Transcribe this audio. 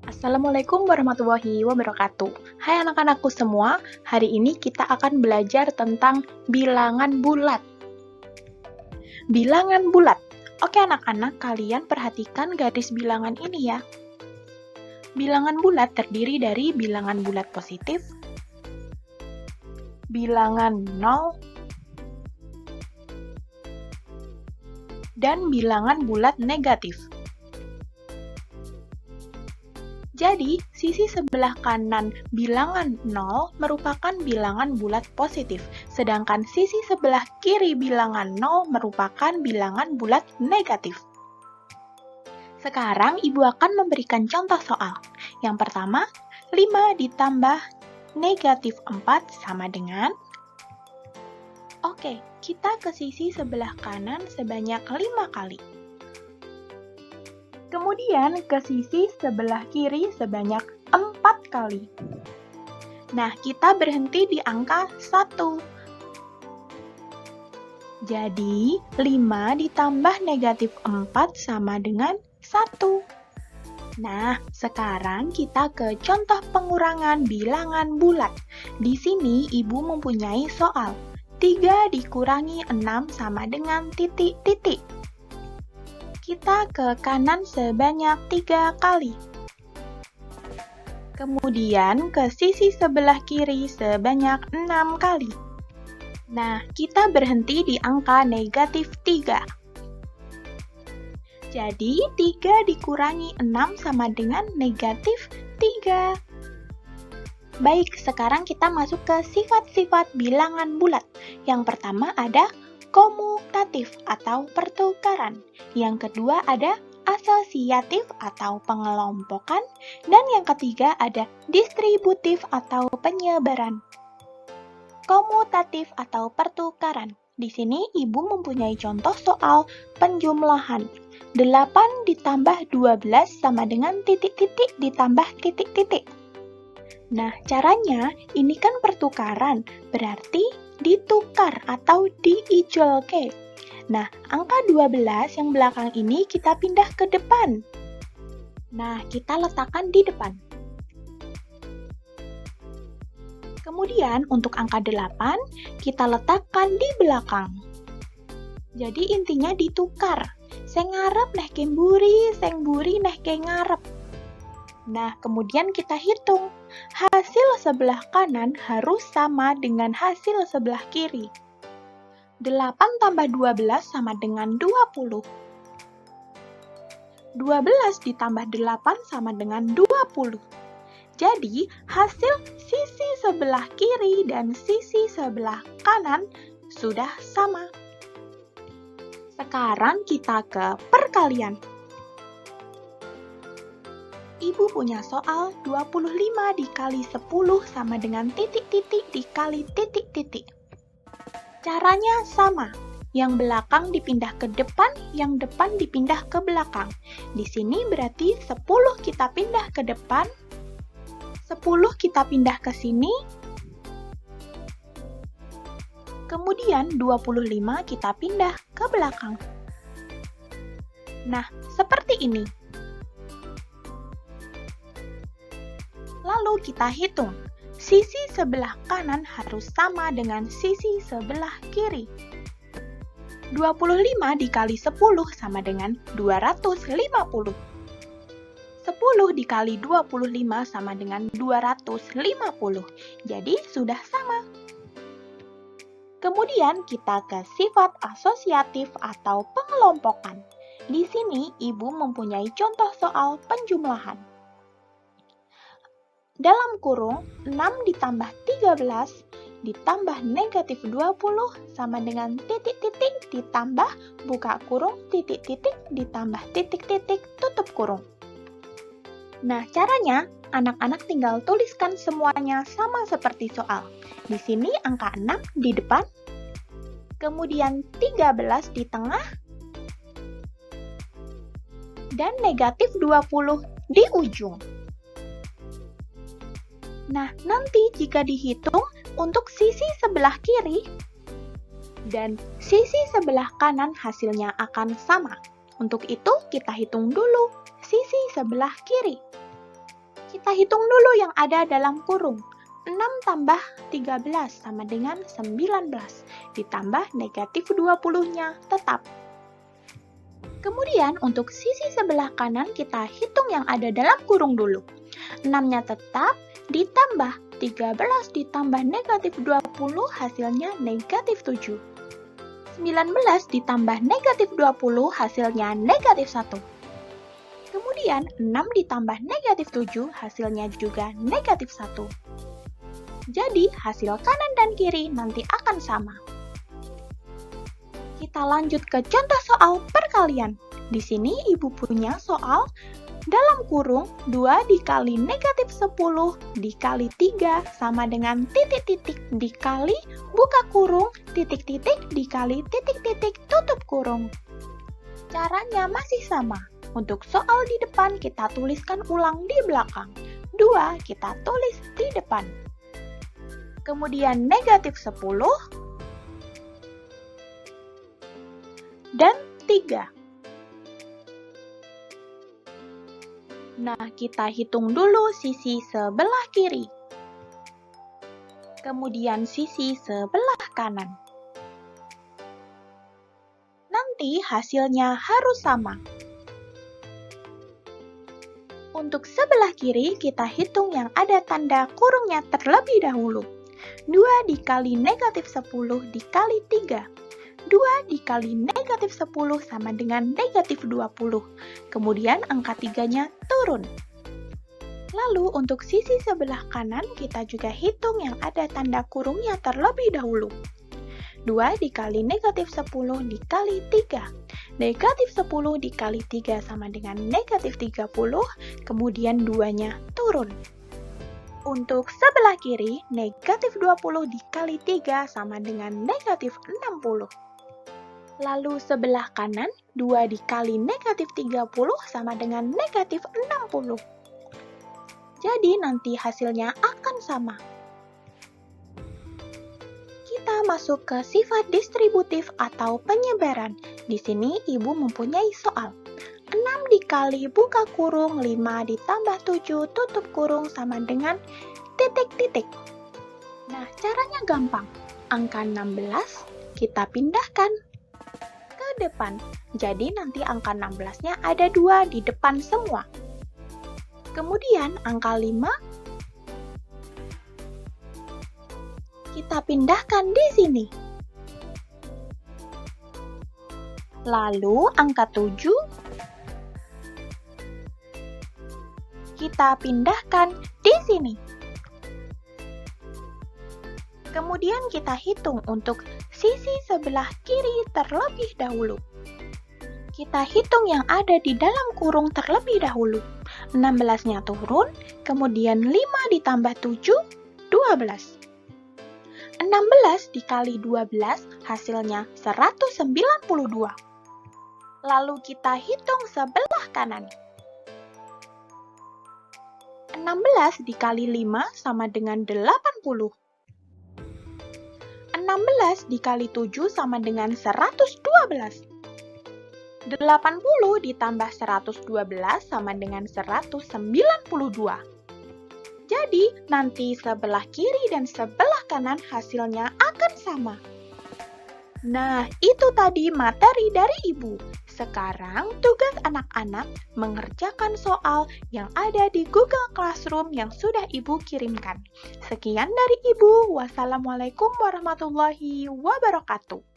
Assalamualaikum warahmatullahi wabarakatuh. Hai anak-anakku semua, hari ini kita akan belajar tentang bilangan bulat. Bilangan bulat. Oke anak-anak, kalian perhatikan garis bilangan ini ya. Bilangan bulat terdiri dari bilangan bulat positif, bilangan 0, dan bilangan bulat negatif. Jadi, sisi sebelah kanan bilangan 0 merupakan bilangan bulat positif, sedangkan sisi sebelah kiri bilangan 0 merupakan bilangan bulat negatif. Sekarang, Ibu akan memberikan contoh soal. Yang pertama, 5 ditambah negatif 4 sama dengan... Oke, kita ke sisi sebelah kanan sebanyak 5 kali. Kemudian ke sisi sebelah kiri sebanyak 4 kali. Nah, kita berhenti di angka 1. Jadi, 5 ditambah negatif 4 sama dengan 1. Nah, sekarang kita ke contoh pengurangan bilangan bulat. Di sini, Ibu mempunyai soal. 3 dikurangi 6 sama dengan titik-titik. Kita ke kanan sebanyak 3 kali. Kemudian ke sisi sebelah kiri sebanyak 6 kali. Nah, kita berhenti di angka negatif 3. Jadi, 3 dikurangi 6 sama dengan negatif 3. Baik, sekarang kita masuk ke sifat-sifat bilangan bulat. Yang pertama ada komutatif atau pertukaran. Yang kedua ada asosiatif atau pengelompokan. Dan yang ketiga ada distributif atau penyebaran. Komutatif atau pertukaran. Di sini Ibu mempunyai contoh soal penjumlahan. 8 ditambah 12 sama dengan titik-titik ditambah titik-titik. Nah, caranya ini kan pertukaran, berarti ditukar atau diijolke. Nah, angka 12 yang belakang ini kita pindah ke depan. Nah, kita letakkan di depan. Kemudian, untuk angka 8, kita letakkan di belakang. Jadi, intinya ditukar. Seng ngarep neh ke mburi, seng mburi neh ke ngarep. Nah, kemudian kita hitung. Hasil sebelah kanan harus sama dengan hasil sebelah kiri. 8 tambah 12 sama dengan 20. 12 ditambah 8 sama dengan 20. Jadi, hasil sisi sebelah kiri dan sisi sebelah kanan sudah sama. Sekarang kita ke perkalian. Ibu punya soal 25 dikali 10 sama dengan titik-titik dikali titik-titik. Caranya sama. Yang belakang dipindah ke depan, yang depan dipindah ke belakang. Di sini berarti 10 kita pindah ke depan, 10 kita pindah ke sini, kemudian 25 kita pindah ke belakang. Nah, seperti ini. Lalu kita hitung, sisi sebelah kanan harus sama dengan sisi sebelah kiri. 25 dikali 10 sama dengan 250. 10 dikali 25 sama dengan 250. Jadi sudah sama. Kemudian kita ke sifat asosiatif atau pengelompokan. Di sini Ibu mempunyai contoh soal penjumlahan. Dalam kurung, 6 ditambah 13 ditambah negatif 20 sama dengan titik-titik ditambah buka kurung titik-titik ditambah titik-titik tutup kurung. Nah, caranya anak-anak tinggal tuliskan semuanya sama seperti soal. Di sini angka 6 di depan, kemudian 13 di tengah, dan negatif 20 di ujung. Nah, nanti jika dihitung untuk sisi sebelah kiri dan sisi sebelah kanan hasilnya akan sama. Untuk itu, kita hitung dulu sisi sebelah kiri. Kita hitung dulu yang ada dalam kurung. 6 tambah 13 sama dengan 19, ditambah negatif 20-nya tetap. Kemudian untuk sisi sebelah kanan kita hitung yang ada dalam kurung dulu. 6-nya tetap, ditambah 13 ditambah negatif 20 hasilnya negatif 7. 19 ditambah negatif 20 hasilnya negatif 1. Kemudian 6 ditambah negatif 7 hasilnya juga negatif 1. Jadi hasil kanan dan kiri nanti akan sama. Kita lanjut ke contoh soal perkalian. Di sini ibu punya soal dalam kurung 2 dikali negatif 10 dikali 3 sama dengan titik-titik dikali buka kurung titik-titik dikali titik-titik tutup kurung. Caranya masih sama. Untuk soal di depan kita tuliskan ulang di belakang. 2 kita tulis di depan. Kemudian negatif 10 dan 3. Nah, kita hitung dulu sisi sebelah kiri. Kemudian sisi sebelah kanan. Nanti hasilnya harus sama. Untuk sebelah kiri, kita hitung yang ada tanda kurungnya terlebih dahulu. 2 dikali negatif 10 dikali 3. 2 dikali negatif 10 sama dengan negatif 20. Kemudian angka 3-nya turun. Lalu untuk sisi sebelah kanan kita juga hitung yang ada tanda kurungnya terlebih dahulu. 2 dikali negatif 10 dikali 3. Negatif 10 dikali 3 sama dengan negatif 30, kemudian 2-nya turun. Untuk sebelah kiri, negatif 20 dikali 3 sama dengan negatif 60. Lalu sebelah kanan, 2 dikali negatif 30 sama dengan negatif 60. Jadi nanti hasilnya akan sama. Kita masuk ke sifat distributif atau penyebaran. Di sini ibu mempunyai soal. 6 dikali buka kurung 5 ditambah 7 tutup kurung sama dengan titik-titik. Nah, caranya gampang. Angka 16 kita pindahkan ke depan. Jadi nanti angka 16-nya ada 2 di depan semua. Kemudian angka 5 kita pindahkan di sini. Lalu angka 7 kita pindahkan di sini. Kemudian kita hitung untuk sisi sebelah kiri terlebih dahulu. Kita hitung yang ada di dalam kurung terlebih dahulu. 16-nya turun, kemudian 5 ditambah 7, 12. 16 dikali 12 hasilnya 192. Lalu kita hitung sebelah kanan. 16 dikali 5 sama dengan 80. 16 dikali 7 sama dengan 112. 80 ditambah 112 sama dengan 192. Jadi, nanti sebelah kiri dan sebelah kanan hasilnya akan sama. Nah, itu tadi materi dari ibu. Sekarang tugas anak-anak mengerjakan soal yang ada di Google Classroom yang sudah ibu kirimkan. Sekian dari ibu. Wassalamualaikum warahmatullahi wabarakatuh.